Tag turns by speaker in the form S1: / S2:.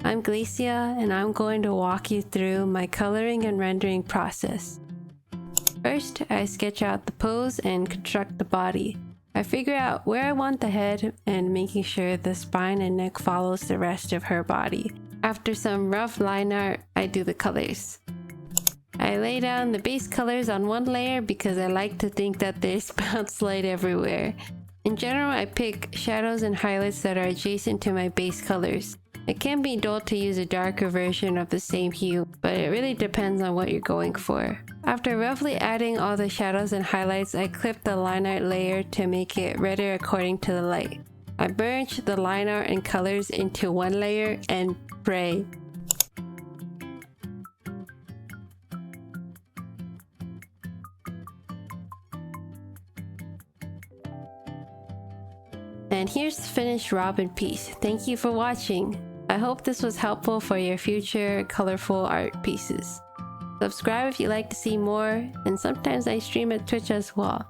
S1: I'm Glacia, and I'm going to walk you through my coloring and rendering process. First, I sketch out the pose and construct the body. I figure out where I want the head and making sure the spine and neck follows the rest of her body. After some rough line art, I do the colors. I lay down the base colors on one layer because I like to think that there's bounce light everywhere. In general, I pick shadows and highlights that are adjacent to my base colors. It can be dull to use a darker version of the same hue, but it really depends on what you're going for. After roughly adding all the shadows and highlights, I clip the line art layer to make it redder according to the light. I merge the line art and colors into one layer and pray. And here's the finished Robin piece. Thank you for watching. I hope this was helpful for your future colorful art pieces. Subscribe if you'd like to see more, and sometimes I stream at Twitch as well.